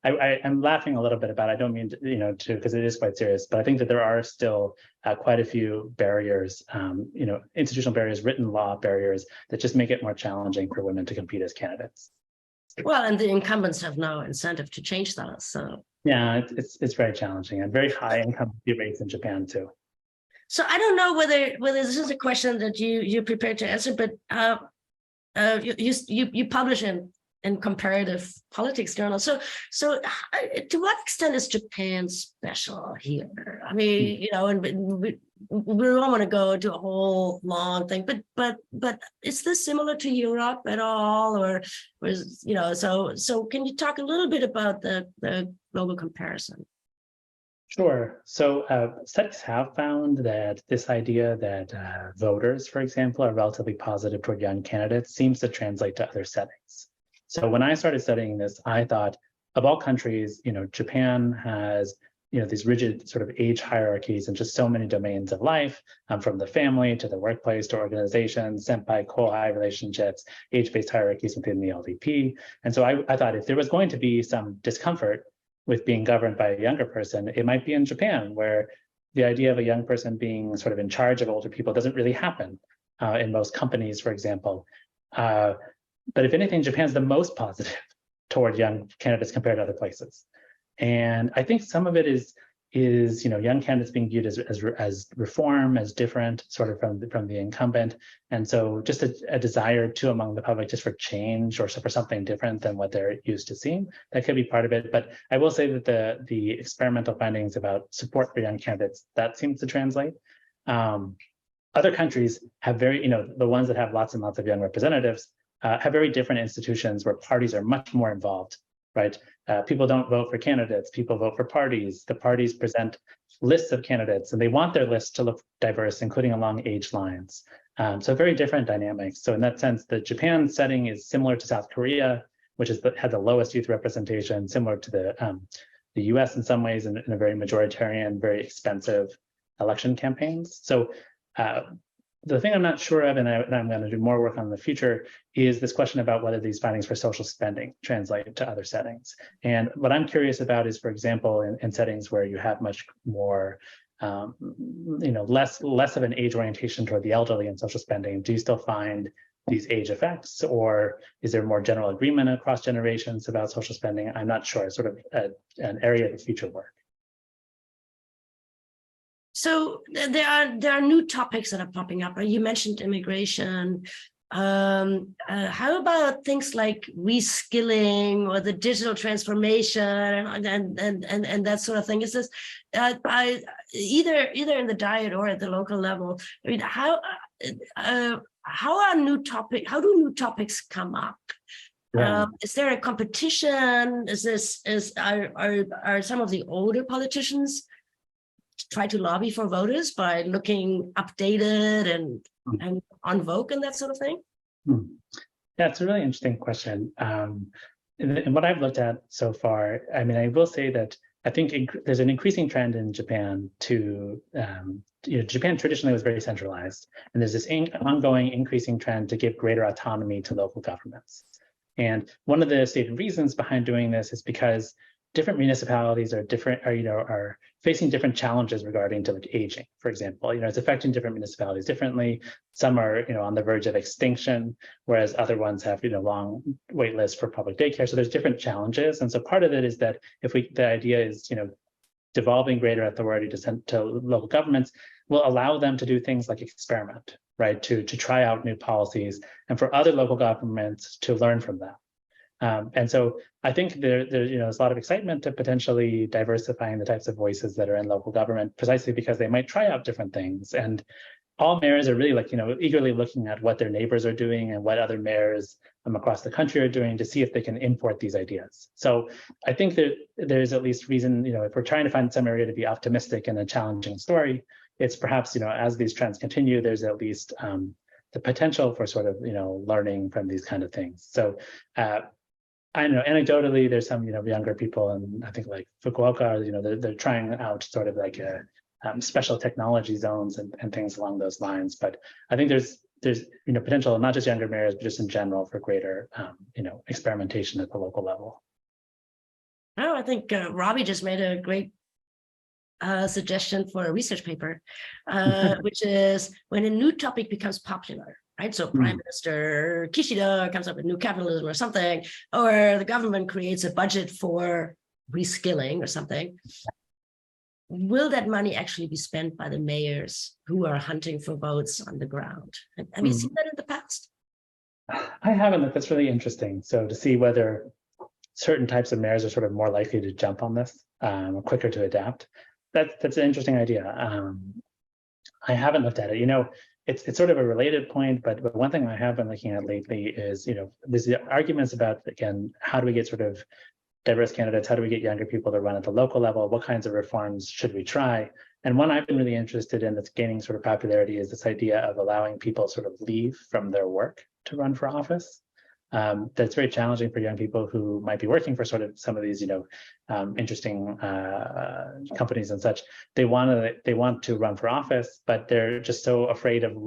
I'm laughing a little bit about it. I don't mean to, because it is quite serious, but I think that there are still quite a few barriers, institutional barriers, written law barriers that just make it more challenging for women to compete as candidates. Well, and the incumbents have no incentive to change that. So yeah, it's very challenging, and very high incumbency rates in Japan too. So I don't know whether this is a question that you're prepared to answer, but you publish in Comparative Politics Journal. So to what extent is Japan special here? I mean, and we don't want to go into a whole long thing, but is this similar to Europe at all, or is so can you talk a little bit about the global comparison? Sure. So studies have found that this idea that voters, for example, are relatively positive toward young candidates seems to translate to other settings. So when I started studying this, I thought of all countries, Japan has, these rigid sort of age hierarchies in just so many domains of life, from the family to the workplace to organizations, senpai, kohai relationships, age-based hierarchies within the LDP. And so I thought if there was going to be some discomfort with being governed by a younger person, it might be in Japan, where the idea of a young person being sort of in charge of older people doesn't really happen in most companies, for example. But if anything, Japan's the most positive toward young candidates compared to other places. And I think some of it is young candidates being viewed as reform, as different, sort of from the incumbent, and so just a desire too among the public just for change or for something different than what they're used to seeing. That could be part of it. But I will say that the experimental findings about support for young candidates, that seems to translate. Other countries have the ones that have lots and lots of young representatives have very different institutions where parties are much more involved. Right? People don't vote for candidates, people vote for parties. The parties present lists of candidates and they want their lists to look diverse, including along age lines. So very different dynamics. So in that sense, the Japan setting is similar to South Korea, which had the lowest youth representation, similar to the US in some ways, in a very majoritarian, very expensive election campaigns. So the thing I'm not sure of, and I'm going to do more work on in the future, is this question about whether these findings for social spending translate to other settings. And what I'm curious about is, for example, in settings where you have much more, less of an age orientation toward the elderly in social spending, do you still find these age effects, or is there more general agreement across generations about social spending? I'm not sure. It's sort of an area of future work. So there are new topics that are popping up. You mentioned immigration. how about things like reskilling or the digital transformation and that sort of thing? Is this either in the diet or at the local level? I mean, how do new topics come up? Yeah. Is there a competition? Are some of the older politicians try to lobby for voters by looking updated and on Vogue and that sort of thing? Yeah, it's a really interesting question. And what I've looked at so far, I mean, I will say that I think there's an increasing trend in Japan to, Japan traditionally was very centralized, and there's this ongoing increasing trend to give greater autonomy to local governments. And one of the stated reasons behind doing this is because different municipalities are facing different challenges regarding to like aging, for example. It's affecting different municipalities differently. Some are on the verge of extinction, whereas other ones have long wait lists for public daycare. So there's different challenges, and so part of it is that the idea is devolving greater authority to local governments will allow them to do things like experiment, right? To try out new policies, and for other local governments to learn from them. And so I think there's a lot of excitement to potentially diversifying the types of voices that are in local government, precisely because they might try out different things. And all mayors are really eagerly looking at what their neighbors are doing and what other mayors across the country are doing to see if they can import these ideas. So I think that there's at least reason, if we're trying to find some area to be optimistic in a challenging story, it's perhaps, as these trends continue, there's at least the potential for sort of, learning from these kind of things. So I know anecdotally, there's some, younger people, and I think like Fukuoka, they're trying out sort of like special technology zones and things along those lines. But I think there's potential, not just younger mayors, but just in general for greater, experimentation at the local level. Oh, I think Robbie just made a great suggestion for a research paper, which is when a new topic becomes popular. Right, so Prime Minister Kishida comes up with new capitalism or something, or the government creates a budget for reskilling or something. Will that money actually be spent by the mayors who are hunting for votes on the ground? Have you seen that in the past? I haven't, but that's really interesting. So to see whether certain types of mayors are sort of more likely to jump on this, or quicker to adapt. That's an interesting idea. I haven't looked at it. It's sort of a related point, but one thing I have been looking at lately is, there's the arguments about, again, how do we get sort of diverse candidates? How do we get younger people to run at the local level? What kinds of reforms should we try? And one I've been really interested in that's gaining sort of popularity is this idea of allowing people sort of leave from their work to run for office. That's very challenging for young people who might be working for sort of some of these, interesting companies and such. They want to run for office, but they're just so afraid of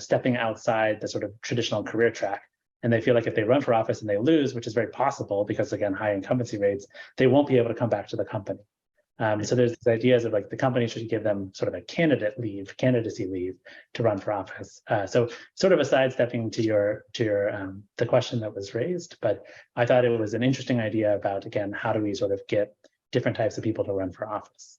stepping outside the sort of traditional career track. And they feel like if they run for office and they lose, which is very possible because, again, high incumbency rates, they won't be able to come back to the company. So there's these ideas of like the company should give them sort of a candidacy leave to run for office. So sort of a sidestepping to the question that was raised, but I thought it was an interesting idea about, again, how do we sort of get different types of people to run for office?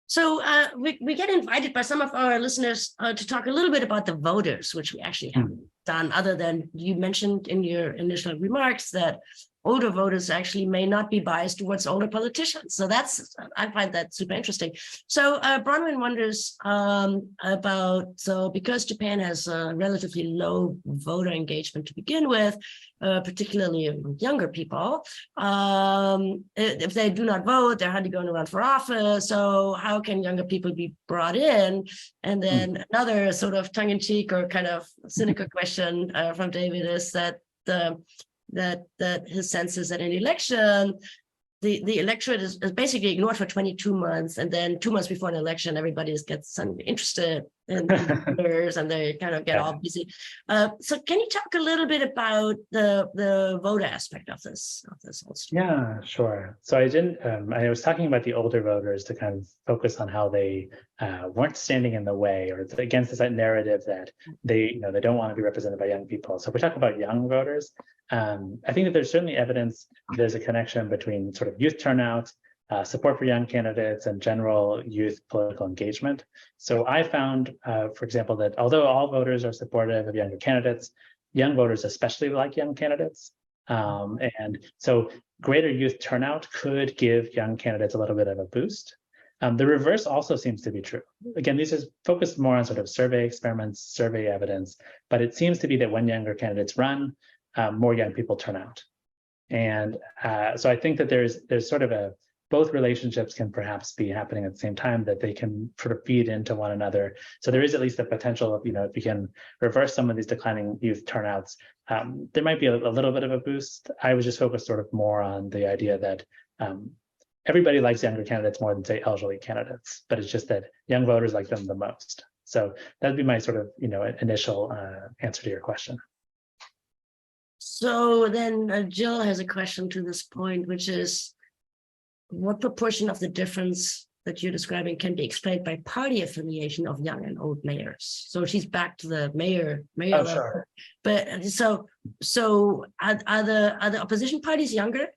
So we get invited by some of our listeners to talk a little bit about the voters, which we actually haven't done, other than you mentioned in your initial remarks that older voters actually may not be biased towards older politicians. So I find that super interesting. So Bronwyn wonders because Japan has a relatively low voter engagement to begin with, particularly younger people, if they do not vote, they're hardly going to run for office. So how can younger people be brought in? And then another sort of tongue-in-cheek or kind of cynical question from David is that that his sense is that in election, the electorate is basically ignored for 22 months, and then 2 months before an election, everybody gets interested in voters, and they kind of get all busy. So can you talk a little bit about the voter aspect of this whole story? Yeah, sure. So I was talking about the older voters to kind of focus on how they weren't standing in the way or against this narrative that they don't want to be represented by young people. So if we talk about young voters, I think that there's certainly evidence there's a connection between sort of youth turnout support for young candidates, and general youth political engagement. So I found, for example, that although all voters are supportive of younger candidates, young voters especially like young candidates. And so greater youth turnout could give young candidates a little bit of a boost. The reverse also seems to be true. Again, these are focused more on sort of survey experiments, survey evidence, but it seems to be that when younger candidates run, more young people turn out. And so I think that there's sort of both relationships can perhaps be happening at the same time, that they can sort of feed into one another. So there is at least the potential of, if we can reverse some of these declining youth turnouts, there might be a little bit of a boost. I was just focused sort of more on the idea that everybody likes younger candidates more than, say, elderly candidates, but it's just that young voters like them the most. So that'd be my sort of, initial answer to your question. So then Jill has a question to this point, which is, what proportion of the difference that you're describing can be explained by party affiliation of young and old mayors? So she's back to the mayor level. Sure. But so are the opposition parties younger?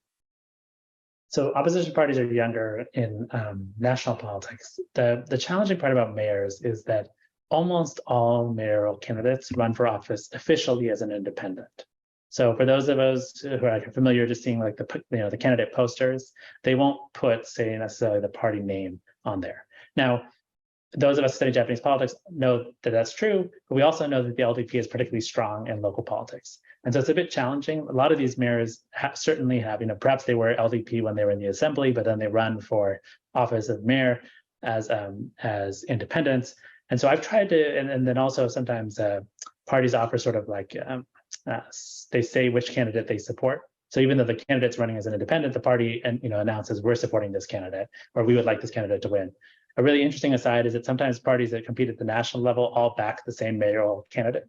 So opposition parties are younger in national politics. The challenging part about mayors is that almost all mayoral candidates run for office officially as an independent. So for those of us who are familiar just seeing like the candidate posters, they won't put, say, necessarily the party name on there. Now, those of us studying Japanese politics know that that's true, but we also know that the LDP is particularly strong in local politics. And so it's a bit challenging. A lot of these mayors certainly have, perhaps they were LDP when they were in the assembly, but then they run for office of mayor as independents. And so I've tried to, and then also sometimes parties offer sort of like, they say which candidate they support. So even though the candidate's running as an independent, the party announces we're supporting this candidate, or we would like this candidate to win. A really interesting aside is that sometimes parties that compete at the national level all back the same mayoral candidate,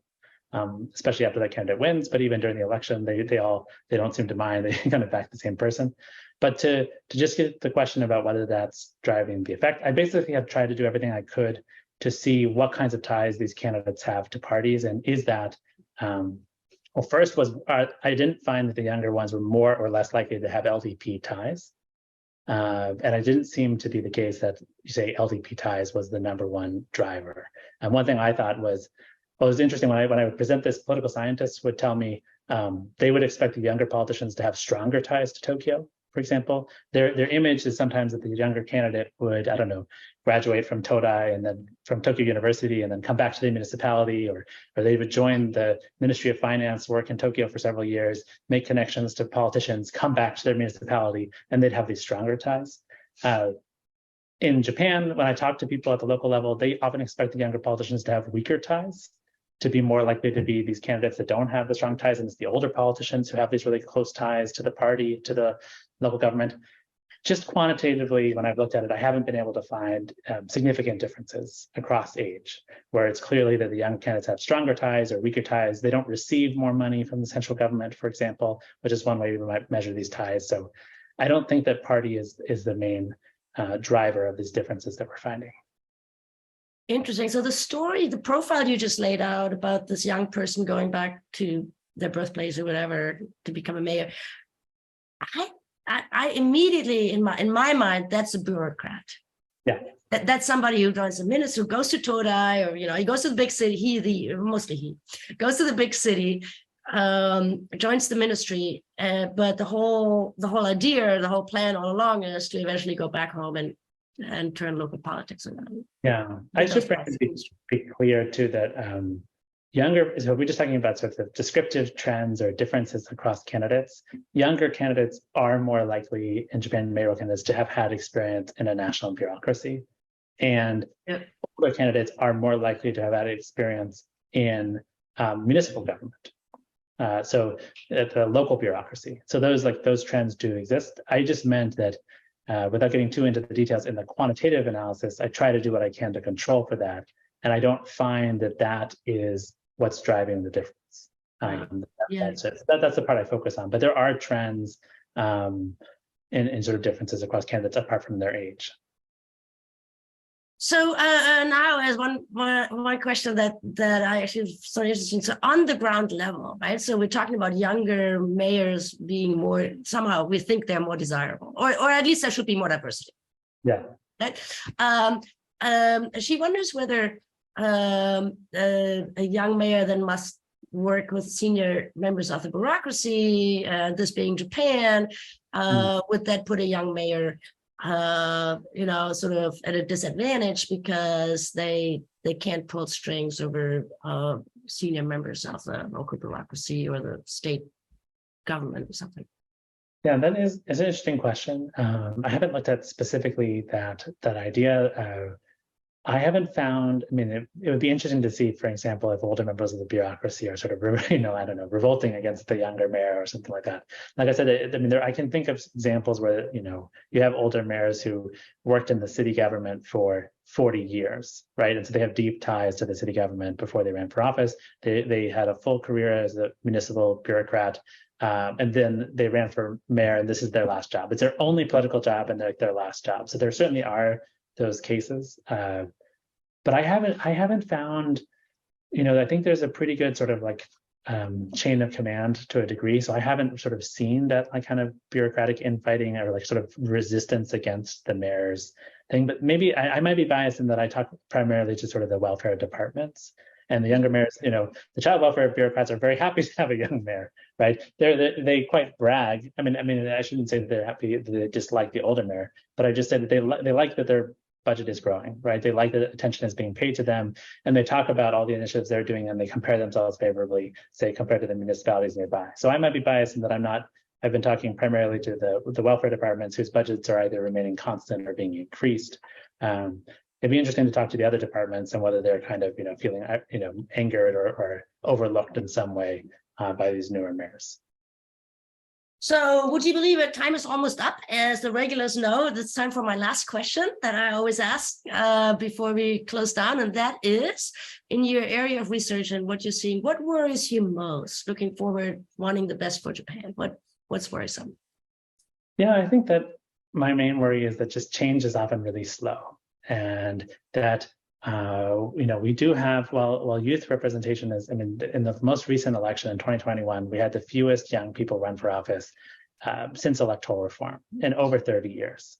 especially after that candidate wins. But even during the election, they don't seem to mind. They kind of back the same person. But to just get the question about whether that's driving the effect, I basically have tried to do everything I could to see what kinds of ties these candidates have to parties, and is that well, first was I didn't find that the younger ones were more or less likely to have LDP ties. And it didn't seem to be the case that you say LDP ties was the #1 driver. And one thing I thought was, well, it was interesting when I would present this, political scientists would tell me they would expect the younger politicians to have stronger ties to Tokyo, for example. Their image is sometimes that the younger candidate would, I don't know, graduate from Todai and then from Tokyo University and then come back to the municipality, or they would join the Ministry of Finance, work in Tokyo for several years, make connections to politicians, come back to their municipality, and they'd have these stronger ties. In Japan, when I talk to people at the local level, they often expect the younger politicians to have weaker ties, to be more likely to be these candidates that don't have the strong ties, and it's the older politicians who have these really close ties to the party, to the local government. Just quantitatively, when I've looked at it, I haven't been able to find significant differences across age, where it's clearly that the young candidates have stronger ties or weaker ties. They don't receive more money from the central government, for example, which is one way we might measure these ties. So I don't think that party is the main driver of these differences that we're finding. Interesting. So the profile you just laid out about this young person going back to their birthplace or whatever to become a mayor, I immediately in my mind, that's a bureaucrat. Yeah. That's somebody who joins the ministry, who goes to Todai, or he goes to the big city. Mostly he goes to the big city, joins the ministry. But the whole idea, the whole plan all along is to eventually go back home and turn local politics around. Yeah, I should be clear too that so we're just talking about sort of descriptive trends or differences across candidates. Younger candidates are more likely in Japan, mayoral candidates, to have had experience in a national bureaucracy. And older candidates are more likely to have had experience in municipal government. So the local bureaucracy. So those trends do exist. I just meant that without getting too into the details in the quantitative analysis, I try to do what I can to control for that. And I don't find that is what's driving the difference. That's the part I focus on. But there are trends in sort of differences across candidates apart from their age. So now, as one question that I actually so interesting. So on the ground level, right? So we're talking about younger mayors being more, somehow we think they're more desirable, or at least there should be more diversity. Yeah. Right. She wonders whether a young mayor then must work with senior members of the bureaucracy. This being Japan, would that put a young mayor sort of at a disadvantage because they can't pull strings over senior members of the local bureaucracy or the state government or something? Yeah, that is an interesting question. I haven't looked at specifically that idea. I haven't found, I mean, it would be interesting to see, for example, if older members of the bureaucracy are sort of, I don't know, revolting against the younger mayor or something like that. Like I said, I mean, I can think of examples where, you have older mayors who worked in the city government for 40 years, right? And so they have deep ties to the city government before they ran for office. They had a full career as a municipal bureaucrat. And then they ran for mayor, and this is their last job. It's their only political job and their last job. So there certainly are those cases, but I haven't found, I think there's a pretty good sort of like chain of command to a degree. So I haven't sort of seen that like kind of bureaucratic infighting or like sort of resistance against the mayor's thing. But maybe I might be biased in that I talk primarily to sort of the welfare departments. And the younger mayors, the child welfare bureaucrats are very happy to have a young mayor, right? They quite brag. I mean, I shouldn't say that they're happy, that they dislike the older mayor, but I just said that they like that their budget is growing, right? They like that attention is being paid to them, and they talk about all the initiatives they're doing, and they compare themselves favorably, say, compared to the municipalities nearby. So I might be biased in that I've been talking primarily to the welfare departments whose budgets are either remaining constant or being increased. It'd be interesting to talk to the other departments and whether they're kind of, feeling, angered or overlooked in some way by these newer mayors. So would you believe it? Time is almost up. As the regulars know, it's time for my last question that I always ask before we close down. And that is, in your area of research and what you're seeing, what worries you most looking forward, wanting the best for Japan? What's worrisome? Yeah, I think that my main worry is that just change is often really slow. And that, we do have, while youth representation is, in the most recent election in 2021, we had the fewest young people run for office since electoral reform in over 30 years.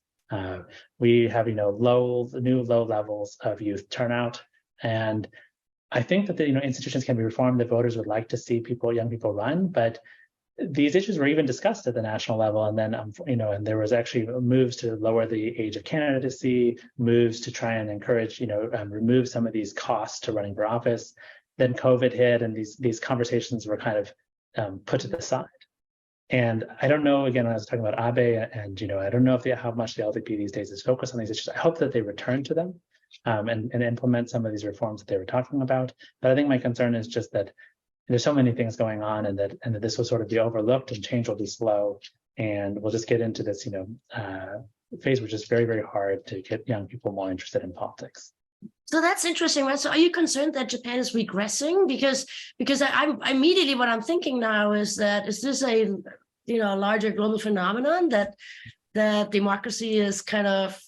We have, new low levels of youth turnout. And I think that the, institutions can be reformed. The voters would like to see young people run, but these issues were even discussed at the national level, and then and there was actually moves to lower the age of candidacy, moves to try and encourage remove some of these costs to running for office. Then COVID hit, and these conversations were kind of put to the side. And I don't know, again, when I was talking about Abe, and I don't know how much the LDP these days is focused on these issues. I hope that they return to them and implement some of these reforms that they were talking about. But I think my concern is just that there's so many things going on, and that this will sort of be overlooked, and change will be slow, and we'll just get into this, phase which is very, very hard to get young people more interested in politics. So that's interesting, right? So are you concerned that Japan is regressing? Because I immediately what I'm thinking now is this a larger global phenomenon that democracy is kind of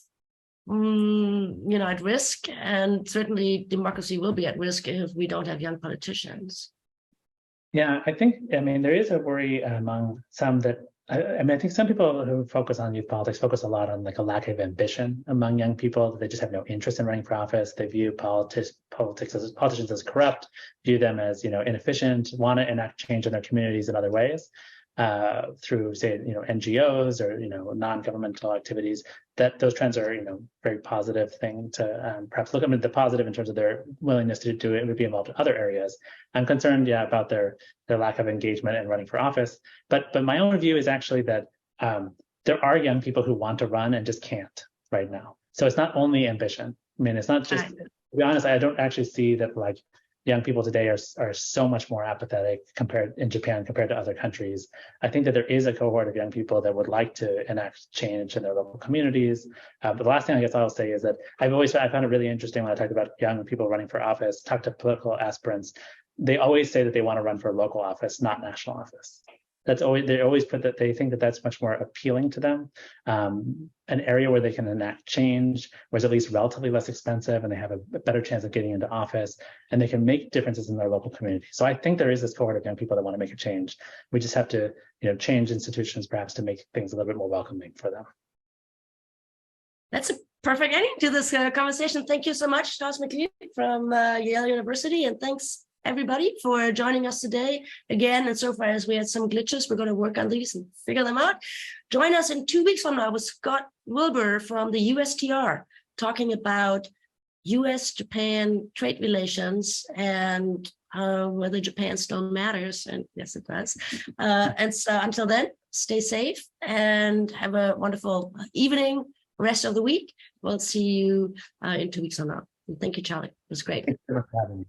at risk, and certainly democracy will be at risk if we don't have young politicians. Yeah, I think, there is a worry among some that, I think some people who focus on youth politics focus a lot on like a lack of ambition among young people. They just have no interest in running for office. They view politicians as corrupt, view them as, inefficient, want to enact change in their communities in other ways. Through, say, NGOs or, non-governmental activities, that those trends are, very positive thing to perhaps look at the positive in terms of their willingness to do it would be involved in other areas. I'm concerned, about their lack of engagement in running for office. But my own view is actually that there are young people who want to run and just can't right now. So it's not only ambition. It's not just, to be honest, I don't actually see that like young people today are so much more apathetic in Japan compared to other countries. I think that there is a cohort of young people that would like to enact change in their local communities. But the last thing I guess I'll say is that I found it really interesting when I talked about young people running for office, talk to political aspirants. They always say that they want to run for local office, not national office. they always put that they think that that's much more appealing to them, an area where they can enact change, where it's at least relatively less expensive, and they have a better chance of getting into office, and they can make differences in their local community. So I think there is this cohort of young people that want to make a change. We just have to, change institutions perhaps to make things a little bit more welcoming for them. That's a perfect ending to this conversation. Thank you so much, Charles McClean from Yale University, and thanks everybody for joining us today again. And so far as we had some glitches, we're going to work on these and figure them out. Join us in 2 weeks from now with Scott Wilbur from the USTR talking about US-Japan trade relations and whether Japan still matters. And yes, it does. And so until then, stay safe and have a wonderful evening, rest of the week. We'll see you in 2 weeks from now. And thank you, Charlie. It was great. Thanks for having me.